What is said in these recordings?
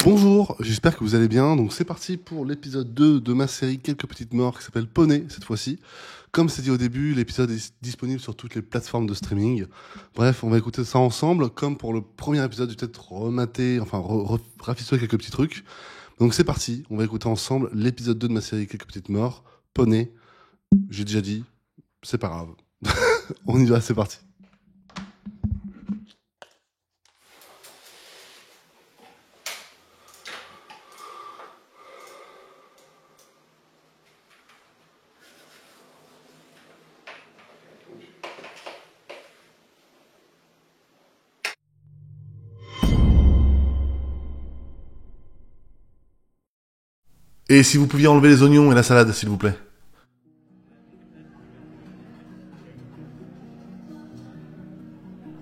Bonjour, j'espère que vous allez bien. Donc c'est parti pour l'épisode 2 de ma série Quelques petites morts qui s'appelle Poney cette fois-ci. Comme c'est dit au début, l'épisode est disponible sur toutes les plateformes de streaming. Bref, on va écouter ça ensemble. Comme pour le premier épisode, je vais peut-être remater, rafistoler quelques petits trucs. Donc c'est parti, on va écouter ensemble l'épisode 2 de ma série Quelques petites morts, Poney. J'ai déjà dit, c'est pas grave. On y va, c'est parti. Et si vous pouviez enlever les oignons et la salade, s'il vous plaît.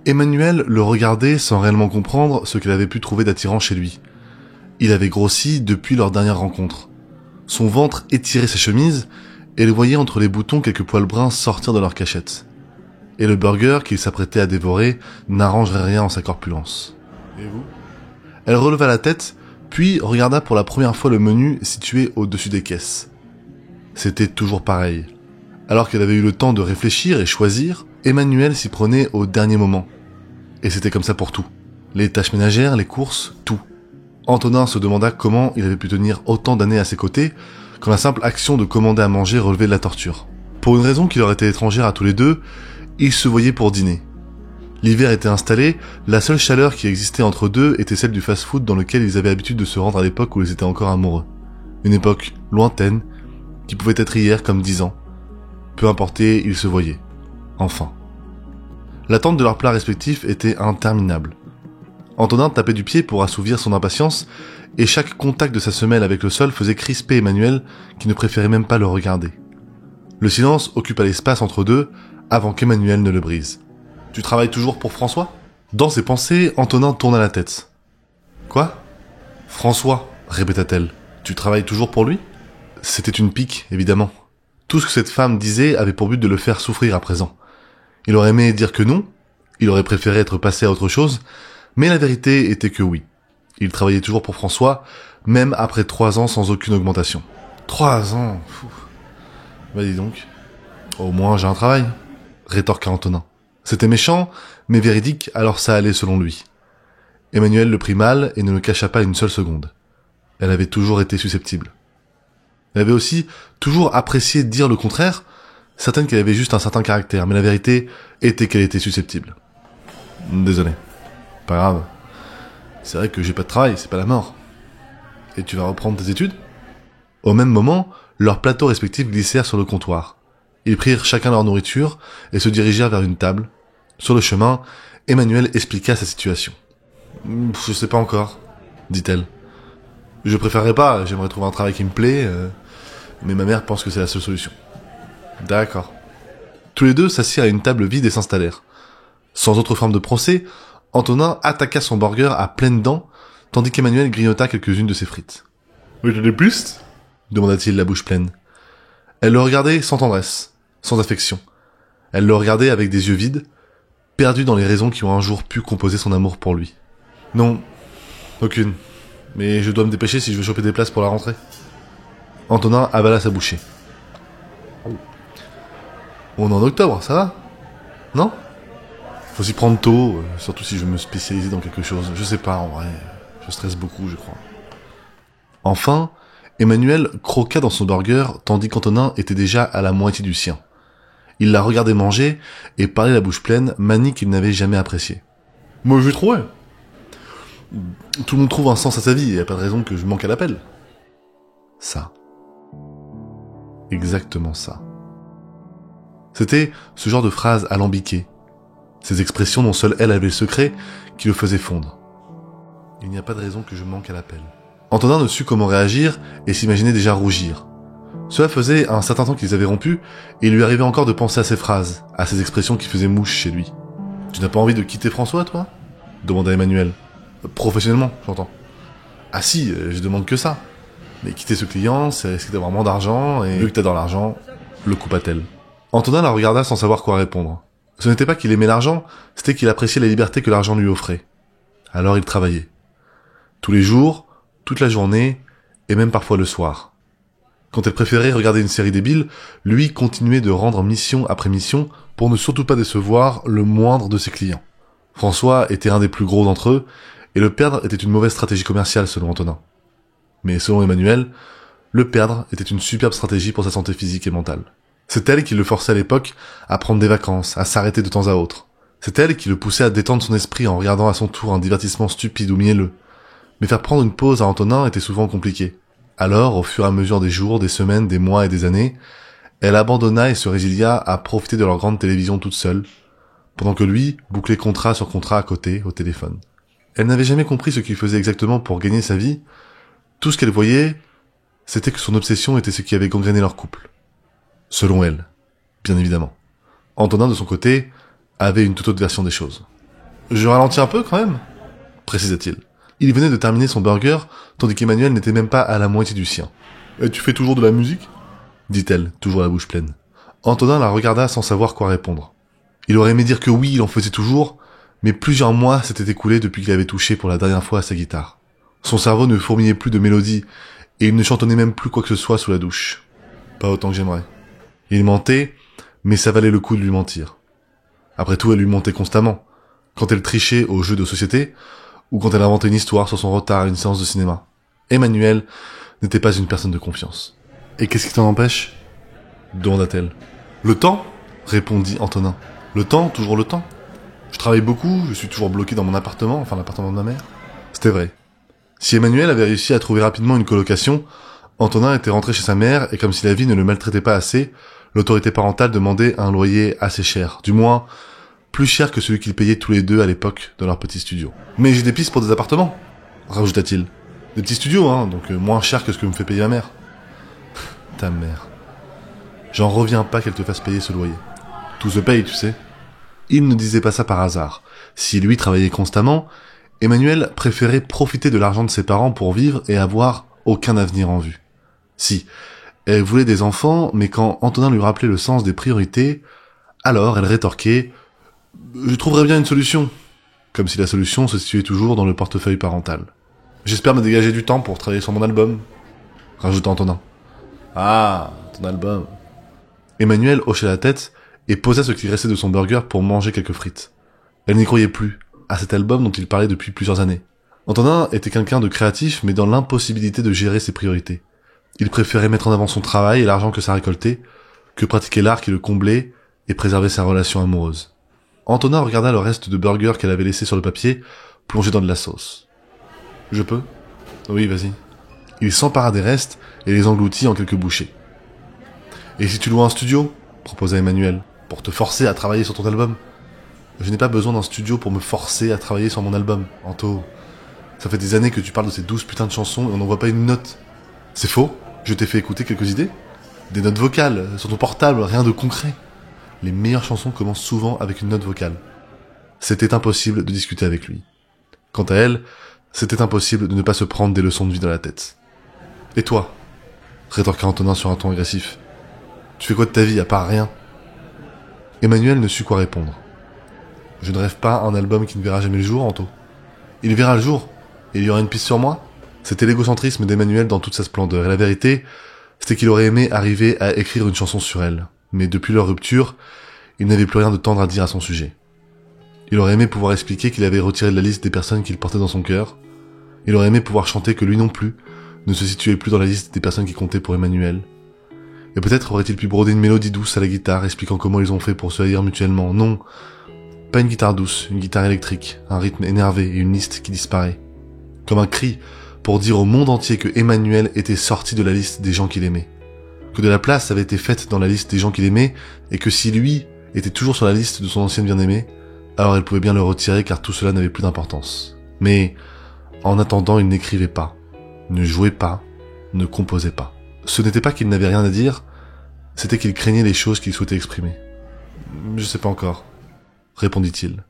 Emmanuel le regardait sans réellement comprendre ce qu'elle avait pu trouver d'attirant chez lui. Il avait grossi depuis leur dernière rencontre. Son ventre étirait ses chemises, et elle voyait entre les boutons quelques poils bruns sortir de leur cachette. Et le burger qu'il s'apprêtait à dévorer n'arrangerait rien en sa corpulence. Et vous ? Elle releva la tête, puis regarda pour la première fois le menu situé au-dessus des caisses. C'était toujours pareil. Alors qu'elle avait eu le temps de réfléchir et choisir, Emmanuel s'y prenait au dernier moment. Et c'était comme ça pour tout. Les tâches ménagères, les courses, tout. Antonin se demanda comment il avait pu tenir autant d'années à ses côtés, quand la simple action de commander à manger relevait de la torture. Pour une raison qui leur était étrangère à tous les deux, ils se voyaient pour dîner. L'hiver était installé, la seule chaleur qui existait entre deux était celle du fast-food dans lequel ils avaient l'habitude de se rendre à l'époque où ils étaient encore amoureux. Une époque lointaine, qui pouvait être hier comme 10 ans. Peu importé, ils se voyaient. Enfin. L'attente de leurs plats respectifs était interminable. Antonin tapait du pied pour assouvir son impatience, et chaque contact de sa semelle avec le sol faisait crisper Emmanuel, qui ne préférait même pas le regarder. Le silence occupa l'espace entre deux, avant qu'Emmanuel ne le brise. « Tu travailles toujours pour François ?» Dans ses pensées, Antonin tourna la tête. « Quoi ?»« François, répéta-t-elle. Tu travailles toujours pour lui ?» C'était une pique, évidemment. Tout ce que cette femme disait avait pour but de le faire souffrir à présent. Il aurait aimé dire que non, il aurait préféré être passé à autre chose, mais la vérité était que oui. Il travaillait toujours pour François, même après 3 ans sans aucune augmentation. 3 ans, fou. Bah dis donc. Au moins j'ai un travail, rétorqua Antonin. C'était méchant, mais véridique, alors ça allait selon lui. Emmanuel le prit mal et ne le cacha pas une seule seconde. Elle avait toujours été susceptible. Elle avait aussi toujours apprécié dire le contraire, certaine qu'elle avait juste un certain caractère, mais la vérité était qu'elle était susceptible. Désolé. Pas grave. C'est vrai que j'ai pas de travail, c'est pas la mort. Et tu vas reprendre tes études ? Au même moment, leurs plateaux respectifs glissèrent sur le comptoir. Ils prirent chacun leur nourriture et se dirigèrent vers une table. Sur le chemin, Emmanuel expliqua sa situation. « Je sais pas encore, dit-elle. Je préférerais pas, j'aimerais trouver un travail qui me plaît, mais ma mère pense que c'est la seule solution. » D'accord. Tous les deux s'assirent à une table vide et s'installèrent. Sans autre forme de procès, Antonin attaqua son burger à pleines dents, tandis qu'Emmanuel grignota quelques-unes de ses frites. « Oui, tu plus ?» demanda-t-il la bouche pleine. Elle le regardait sans tendresse, sans affection. Elle le regardait avec des yeux vides, perdus dans les raisons qui ont un jour pu composer son amour pour lui. « Non, aucune. Mais je dois me dépêcher si je veux choper des places pour la rentrée. » Antonin avala sa bouchée. « On est en octobre, ça va ? Non ? Faut s'y prendre tôt, surtout si je veux me spécialiser dans quelque chose. Je sais pas, en vrai, je stresse beaucoup, je crois. » Enfin, Emmanuel croqua dans son burger, tandis qu'Antonin était déjà à la moitié du sien. Il la regardait manger, et parlait la bouche pleine, manie qu'il n'avait jamais appréciée. « Moi, je vais trouver. Tout le monde trouve un sens à sa vie, et y a pas de raison que je manque à l'appel. » Ça. Exactement ça. C'était ce genre de phrase alambiquée. Ces expressions dont seule elle avait le secret, qui le faisaient fondre. Il n'y a pas de raison que je manque à l'appel. Antonin ne sut comment réagir et s'imaginait déjà rougir. Cela faisait un certain temps qu'ils avaient rompu, et il lui arrivait encore de penser à ces phrases, à ces expressions qui faisaient mouche chez lui. « Tu n'as pas envie de quitter François, toi ?» demanda Emmanuel. « Professionnellement, j'entends. »« Ah si, je demande que ça. Mais quitter ce client, c'est risquer d'avoir moins d'argent, et vu que t'adores l'argent, le coupa-t-elle. » Antonin la regarda sans savoir quoi répondre. Ce n'était pas qu'il aimait l'argent, c'était qu'il appréciait la liberté que l'argent lui offrait. Alors il travaillait. Tous les jours, toute la journée, et même parfois le soir. Quand elle préférait regarder une série débile, lui continuait de rendre mission après mission pour ne surtout pas décevoir le moindre de ses clients. François était un des plus gros d'entre eux, et le perdre était une mauvaise stratégie commerciale selon Antonin. Mais selon Emmanuel, le perdre était une superbe stratégie pour sa santé physique et mentale. C'est elle qui le forçait à l'époque à prendre des vacances, à s'arrêter de temps à autre. C'est elle qui le poussait à détendre son esprit en regardant à son tour un divertissement stupide ou mielleux. Mais faire prendre une pause à Antonin était souvent compliqué. Alors, au fur et à mesure des jours, des semaines, des mois et des années, elle abandonna et se résilia à profiter de leur grande télévision toute seule, pendant que lui bouclait contrat sur contrat à côté, au téléphone. Elle n'avait jamais compris ce qu'il faisait exactement pour gagner sa vie. Tout ce qu'elle voyait, c'était que son obsession était ce qui avait gangréné leur couple. Selon elle, bien évidemment. Antonin, de son côté, avait une toute autre version des choses. « Je ralentis un peu, quand même ?» précisa-t-il. Il venait de terminer son burger, tandis qu'Emmanuel n'était même pas à la moitié du sien. « Et tu fais toujours de la musique ?» dit-elle, toujours la bouche pleine. Antonin la regarda sans savoir quoi répondre. Il aurait aimé dire que oui, il en faisait toujours, mais plusieurs mois s'étaient écoulés depuis qu'il avait touché pour la dernière fois à sa guitare. Son cerveau ne fourmillait plus de mélodies, et il ne chantonnait même plus quoi que ce soit sous la douche. Pas autant que j'aimerais. Il mentait, mais ça valait le coup de lui mentir. Après tout, elle lui mentait constamment, quand elle trichait aux jeux de société, ou quand elle inventait une histoire sur son retard à une séance de cinéma. Emmanuel n'était pas une personne de confiance. « Et qu'est-ce qui t'en empêche ?» demanda-t-elle. « Le temps ?» répondit Antonin. « Le temps, toujours le temps. Je travaille beaucoup, je suis toujours bloqué dans mon appartement, enfin l'appartement de ma mère. » C'était vrai. Si Emmanuel avait réussi à trouver rapidement une colocation, Antonin était rentré chez sa mère et comme si la vie ne le maltraitait pas assez, l'autorité parentale demandait un loyer assez cher, du moins plus cher que celui qu'ils payaient tous les deux à l'époque dans leur petit studio. « Mais j'ai des pistes pour des appartements !» rajouta-t-il. « Des petits studios, hein, donc moins cher que ce que me fait payer ma mère. » Ta mère. J'en reviens pas qu'elle te fasse payer ce loyer. Tout se paye, tu sais. Il ne disait pas ça par hasard. Si lui travaillait constamment, Emmanuel préférait profiter de l'argent de ses parents pour vivre et avoir aucun avenir en vue. Si, elle voulait des enfants, mais quand Antonin lui rappelait le sens des priorités, alors elle rétorquait « Je trouverais bien une solution », comme si la solution se situait toujours dans le portefeuille parental. « J'espère me dégager du temps pour travailler sur mon album », rajouta Antonin. « Ah, ton album !» Emmanuel hochait la tête et posa ce qui restait de son burger pour manger quelques frites. Elle n'y croyait plus, à cet album dont il parlait depuis plusieurs années. Antonin était quelqu'un de créatif, mais dans l'impossibilité de gérer ses priorités. Il préférait mettre en avant son travail et l'argent que ça récoltait, que pratiquer l'art qui le comblait et préserver sa relation amoureuse. Antonin regarda le reste de burger qu'elle avait laissé sur le papier, plongé dans de la sauce. « Je peux ? » ?»« Oui, vas-y. » Il s'empara des restes et les engloutit en quelques bouchées. « Et si tu loues un studio ?» proposa Emmanuel, « pour te forcer à travailler sur ton album ?»« Je n'ai pas besoin d'un studio pour me forcer à travailler sur mon album, Anto. Ça fait des années que tu parles de ces 12 putains de chansons et on n'en voit pas une note. C'est faux, je t'ai fait écouter quelques idées. Des notes vocales, sur ton portable, rien de concret. Les meilleures chansons commencent souvent avec une note vocale. » C'était impossible de discuter avec lui. Quant à elle, c'était impossible de ne pas se prendre des leçons de vie dans la tête. « Et toi ?» rétorqua Antonin sur un ton agressif. « Tu fais quoi de ta vie, à part rien ?» Emmanuel ne sut quoi répondre. « Je ne rêve pas un album qui ne verra jamais le jour, Anto. Il verra le jour, et il y aura une piste sur moi ?» C'était l'égocentrisme d'Emmanuel dans toute sa splendeur, et la vérité, c'était qu'il aurait aimé arriver à écrire une chanson sur elle. Mais depuis leur rupture, il n'avait plus rien de tendre à dire à son sujet. Il aurait aimé pouvoir expliquer qu'il avait retiré de la liste des personnes qu'il portait dans son cœur. Il aurait aimé pouvoir chanter que lui non plus ne se situait plus dans la liste des personnes qui comptaient pour Emmanuel. Et peut-être aurait-il pu broder une mélodie douce à la guitare, expliquant comment ils ont fait pour se haïr mutuellement. Non, pas une guitare douce, une guitare électrique, un rythme énervé et une liste qui disparaît. Comme un cri pour dire au monde entier que Emmanuel était sorti de la liste des gens qu'il aimait. Que de la place avait été faite dans la liste des gens qu'il aimait, et que si lui était toujours sur la liste de son ancienne bien-aimée, alors elle pouvait bien le retirer car tout cela n'avait plus d'importance. Mais, en attendant, il n'écrivait pas, ne jouait pas, ne composait pas. Ce n'était pas qu'il n'avait rien à dire, c'était qu'il craignait les choses qu'il souhaitait exprimer. « Je sais pas encore », répondit-il.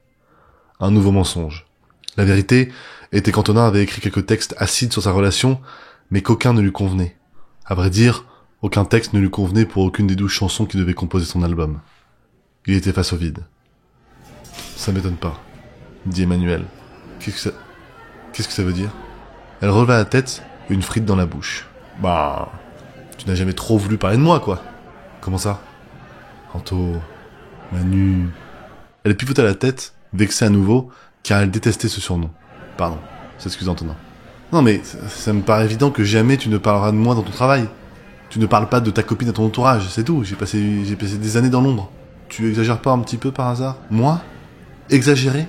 Un nouveau mensonge. La vérité était qu'Antonin avait écrit quelques textes acides sur sa relation, mais qu'aucun ne lui convenait. À vrai dire, aucun texte ne lui convenait pour aucune des 12 chansons qui devaient composer son album. Il était face au vide. « Ça m'étonne pas », dit Emmanuel. « Qu'est-ce que ça veut dire ?» Elle releva la tête, une frite dans la bouche. Bah, tu n'as jamais trop voulu parler de moi, quoi. Comment ça? Anto, Manu... Elle pivota la tête, vexée à nouveau, car elle détestait ce surnom. Pardon, s'excuse Antonin. Non mais, ça me paraît évident que jamais tu ne parleras de moi dans ton travail. Tu ne parles pas de ta copine à ton entourage, c'est tout. J'ai passé des années dans l'ombre. Tu exagères pas un petit peu par hasard? Moi? Exagérer?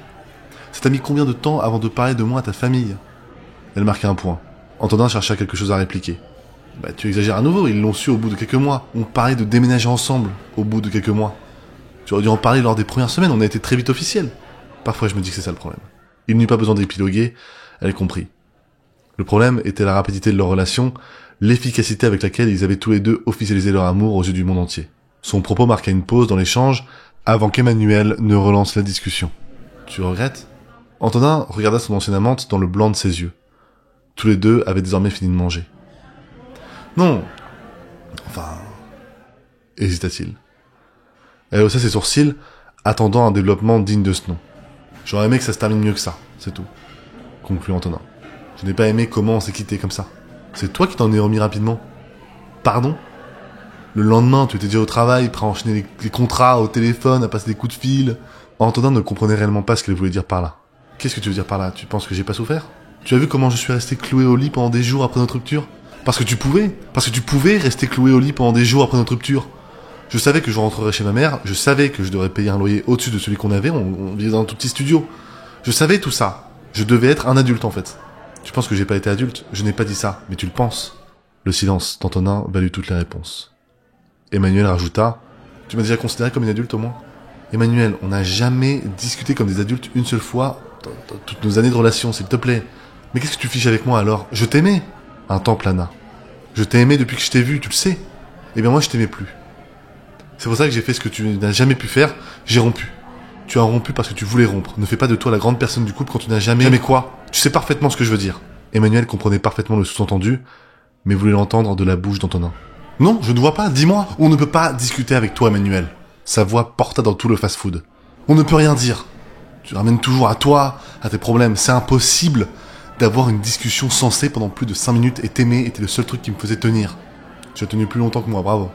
Ça t'a mis combien de temps avant de parler de moi à ta famille? Elle marqua un point. Antonin chercha quelque chose à répliquer. Bah tu exagères à nouveau, ils l'ont su au bout de quelques mois. On parlait de déménager ensemble au bout de quelques mois. Tu aurais dû en parler lors des premières semaines, on a été très vite officiel. Parfois je me dis que c'est ça le problème. Il n'eut pas besoin d'épiloguer, elle comprit. Le problème était la rapidité de leur relation, l'efficacité avec laquelle ils avaient tous les deux officialisé leur amour aux yeux du monde entier. Son propos marqua une pause dans l'échange avant qu'Emmanuel ne relance la discussion. Tu regrettes? Antonin regarda son ancienne amante dans le blanc de ses yeux. Tous les deux avaient désormais fini de manger. Non. Enfin... hésita-t-il. Elle haussa ses sourcils, attendant un développement digne de ce nom. J'aurais aimé que ça se termine mieux que ça, c'est tout. Conclut Antonin. Je n'ai pas aimé comment on s'est quitté comme ça. C'est toi qui t'en es remis rapidement. Pardon? Le lendemain, tu étais déjà au travail, prêt à enchaîner les contrats, au téléphone, à passer des coups de fil. Antonin ne comprenait réellement pas ce qu'elle voulait dire par là. Qu'est-ce que tu veux dire par là? Tu penses que j'ai pas souffert? Tu as vu comment je suis resté cloué au lit pendant des jours après notre rupture? Parce que tu pouvais rester cloué au lit pendant des jours après notre rupture. Je savais que je rentrerais chez ma mère, je savais que je devrais payer un loyer au-dessus de celui qu'on avait, on vivait dans un tout petit studio. Je savais tout ça. Je devais être un adulte en fait. Tu penses que j'ai pas été adulte? Je n'ai pas dit ça, mais tu le penses. Le silence d'Antonin valut toutes les réponses. Emmanuel rajouta: Tu m'as déjà considéré comme une adulte au moins? Emmanuel, on n'a jamais discuté comme des adultes une seule fois dans toutes nos années de relation, s'il te plaît. Mais qu'est-ce que tu fiches avec moi alors? Je t'aimais. Un temps plana. Je t'ai aimé depuis que je t'ai vu, tu le sais. Eh bien moi je t'aimais plus. C'est pour ça que j'ai fait ce que tu n'as jamais pu faire, j'ai rompu. Tu as rompu parce que tu voulais rompre. Ne fais pas de toi la grande personne du couple quand tu n'as jamais... Jamais quoi? Tu sais parfaitement ce que je veux dire. Emmanuel comprenait parfaitement le sous-entendu, mais voulait l'entendre de la bouche d'Antonin. Non, je ne vois pas, dis-moi. On ne peut pas discuter avec toi, Emmanuel. Sa voix porta dans tout le fast-food. On ne peut rien dire. Tu ramènes toujours à toi, à tes problèmes. C'est impossible d'avoir une discussion sensée pendant plus de 5 minutes et t'aimer était le seul truc qui me faisait tenir. Tu as tenu plus longtemps que moi, bravo.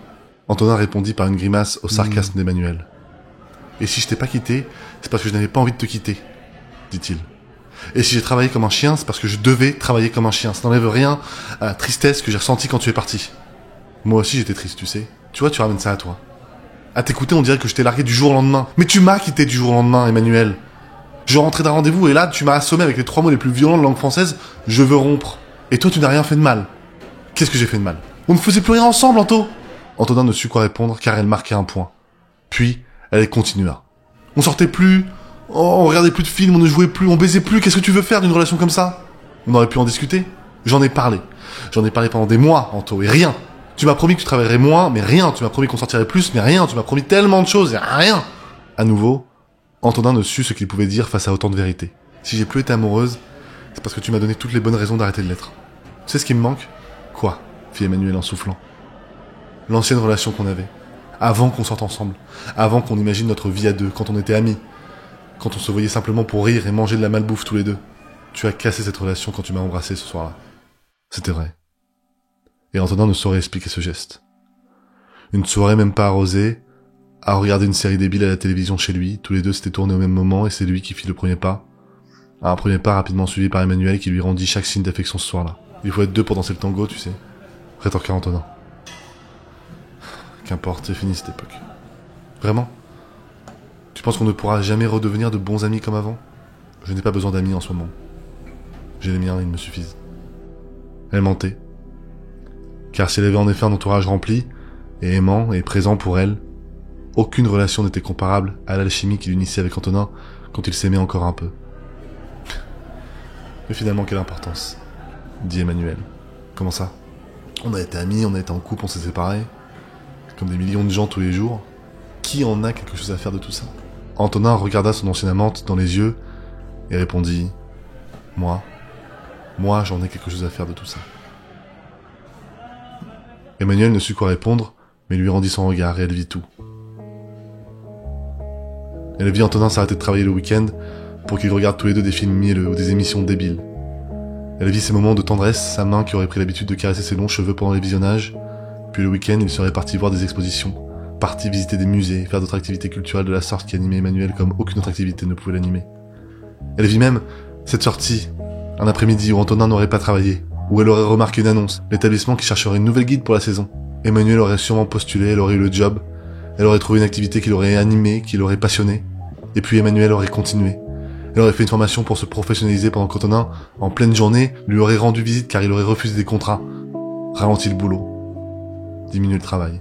Antonin répondit par une grimace au sarcasme d'Emmanuel. Et si je t'ai pas quitté, c'est parce que je n'avais pas envie de te quitter, dit-il. Et si j'ai travaillé comme un chien, c'est parce que je devais travailler comme un chien. Ça n'enlève rien à la tristesse que j'ai ressentie quand tu es parti. Moi aussi j'étais triste, tu sais. Tu vois, tu ramènes ça à toi. À t'écouter, on dirait que je t'ai largué du jour au lendemain. Mais tu m'as quitté du jour au lendemain, Emmanuel. Je rentrais d'un rendez-vous et là, tu m'as assommé avec les 3 mots les plus violents de langue française. Je veux rompre. Et toi, tu n'as rien fait de mal. Qu'est-ce que j'ai fait de mal? On ne faisait plus rien ensemble, Anto. Antonin ne sut quoi répondre car elle marquait un point. Puis, elle continua. On sortait plus, on regardait plus de films, on ne jouait plus, on baisait plus. Qu'est-ce que tu veux faire d'une relation comme ça? On aurait pu en discuter. J'en ai parlé. J'en ai parlé pendant des mois, Anto, et rien. Tu m'as promis que tu travaillerais moins, mais rien. Tu m'as promis qu'on sortirait plus, mais rien. Tu m'as promis tellement de choses, et rien. À nouveau, Antonin ne sut ce qu'il pouvait dire face à autant de vérité. Si j'ai plus été amoureuse, c'est parce que tu m'as donné toutes les bonnes raisons d'arrêter de l'être. Tu sais ce qui me manque? Quoi? Fit Emmanuel en soufflant. L'ancienne relation qu'on avait. Avant qu'on sorte ensemble. Avant qu'on imagine notre vie à deux, quand on était amis. Quand on se voyait simplement pour rire et manger de la malbouffe tous les deux. Tu as cassé cette relation quand tu m'as embrassé ce soir-là. C'était vrai. Et Antonin ne saurait expliquer ce geste. Une soirée même pas arrosée, à regarder une série débile à la télévision chez lui, tous les deux s'étaient tournés au même moment et c'est lui qui fit le premier pas. Un premier pas rapidement suivi par Emmanuel qui lui rendit chaque signe d'affection ce soir-là. Il faut être deux pour danser le tango, tu sais. Rétorqua Antonin. Qu'importe, c'est fini cette époque. Vraiment? Tu penses qu'on ne pourra jamais redevenir de bons amis comme avant? Je n'ai pas besoin d'amis en ce moment. J'ai les miens, ils me suffisent. Elle mentait. Car si elle avait en effet un entourage rempli, et aimant, et présent pour elle, aucune relation n'était comparable à l'alchimie qui l'unissait avec Antonin quand ils s'aimaient encore un peu. Mais finalement, quelle importance, dit Emmanuel. Comment ça? On a été amis, on a été en couple, on s'est séparés. Comme des millions de gens tous les jours. Qui en a quelque chose à faire de tout ça? Antonin regarda son ancienne amante dans les yeux et répondit: Moi, j'en ai quelque chose à faire de tout ça. Emmanuel ne sut quoi répondre, mais lui rendit son regard et elle vit tout. Elle vit Antonin s'arrêter de travailler le week-end pour qu'ils regardent tous les deux des films mielleux ou des émissions débiles. Elle vit ces moments de tendresse, sa main qui aurait pris l'habitude de caresser ses longs cheveux pendant les visionnages. Puis le week-end, il serait parti voir des expositions, parti visiter des musées, faire d'autres activités culturelles de la sorte qui animaient Emmanuel comme aucune autre activité ne pouvait l'animer. Elle vit même cette sortie, un après-midi où Antonin n'aurait pas travaillé, où elle aurait remarqué une annonce, l'établissement qui chercherait une nouvelle guide pour la saison. Emmanuel aurait sûrement postulé, elle aurait eu le job, elle aurait trouvé une activité qui l'aurait animé, qui l'aurait passionné, et puis Emmanuel aurait continué. Elle aurait fait une formation pour se professionnaliser pendant qu'Antonin, en pleine journée, lui aurait rendu visite car il aurait refusé des contrats, ralenti le boulot, diminué le travail.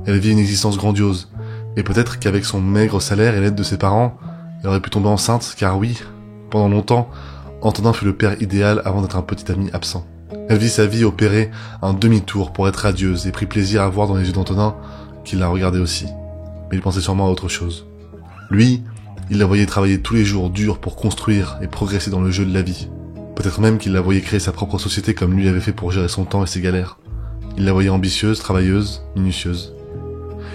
Elle vit une existence grandiose, et peut-être qu'avec son maigre salaire et l'aide de ses parents, elle aurait pu tomber enceinte, car oui, pendant longtemps, Antonin fut le père idéal avant d'être un petit ami absent. Elle vit sa vie opérer un demi-tour pour être radieuse et prit plaisir à voir dans les yeux d'Antonin qu'il la regardait aussi. Mais il pensait sûrement à autre chose. Lui, il la voyait travailler tous les jours dur pour construire et progresser dans le jeu de la vie. Peut-être même qu'il la voyait créer sa propre société comme lui avait fait pour gérer son temps et ses galères. Il la voyait ambitieuse, travailleuse, minutieuse.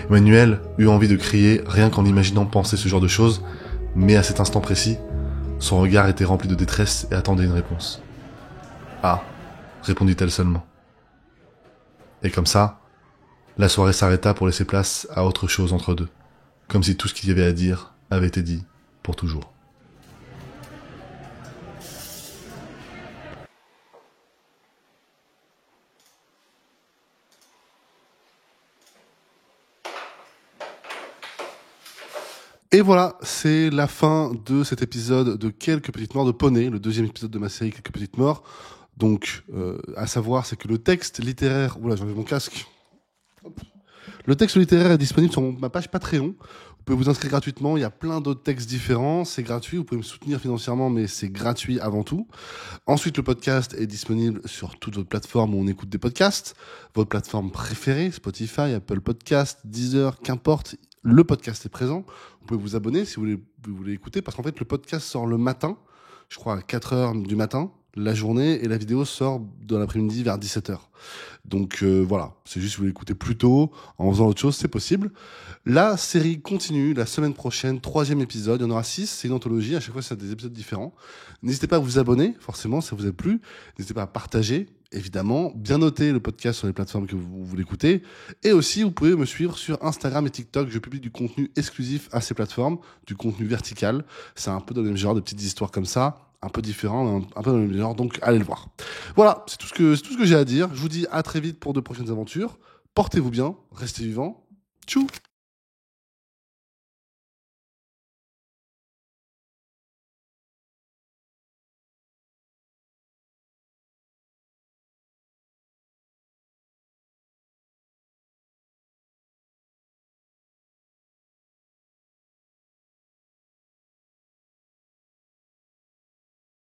Emmanuel eut envie de crier rien qu'en imaginant penser ce genre de choses, mais à cet instant précis, son regard était rempli de détresse et attendait une réponse. « Ah », répondit-elle seulement. Et comme ça, la soirée s'arrêta pour laisser place à autre chose entre deux, comme si tout ce qu'il y avait à dire avait été dit pour toujours. Et voilà, c'est la fin de cet épisode de Quelques petites morts de Poney, le deuxième épisode de ma série Quelques petites morts. Donc, à savoir, c'est que le texte littéraire... Oula, j'enlève mon casque. Hop. Le texte littéraire est disponible sur ma page Patreon. Vous pouvez vous inscrire gratuitement. Il y a plein d'autres textes différents. C'est gratuit. Vous pouvez me soutenir financièrement, mais c'est gratuit avant tout. Ensuite, le podcast est disponible sur toutes vos plateformes où on écoute des podcasts. Votre plateforme préférée, Spotify, Apple Podcasts, Deezer, qu'importe. Le podcast est présent. Vous pouvez vous abonner si vous voulez écouter, parce qu'en fait, le podcast sort le matin, je crois à 4h du matin, la journée, et la vidéo sort dans l'après-midi vers 17h. Donc voilà, c'est juste si vous voulez écouter plus tôt, en faisant autre chose, c'est possible. La série continue la semaine prochaine, 3e épisode, il y en aura 6, c'est une anthologie, à chaque fois c'est des épisodes différents. N'hésitez pas à vous abonner, forcément, si ça vous a plu. N'hésitez pas à partager, évidemment, bien noter le podcast sur les plateformes que vous l'écoutez. Et aussi, vous pouvez me suivre sur Instagram et TikTok, je publie du contenu exclusif à ces plateformes, du contenu vertical. C'est un peu dans le même genre de petites histoires comme ça, un peu différent, un peu dans le même genre, donc allez le voir. Voilà, c'est tout ce que j'ai à dire. Je vous dis à très vite pour de prochaines aventures. Portez-vous bien, restez vivants. Tchou!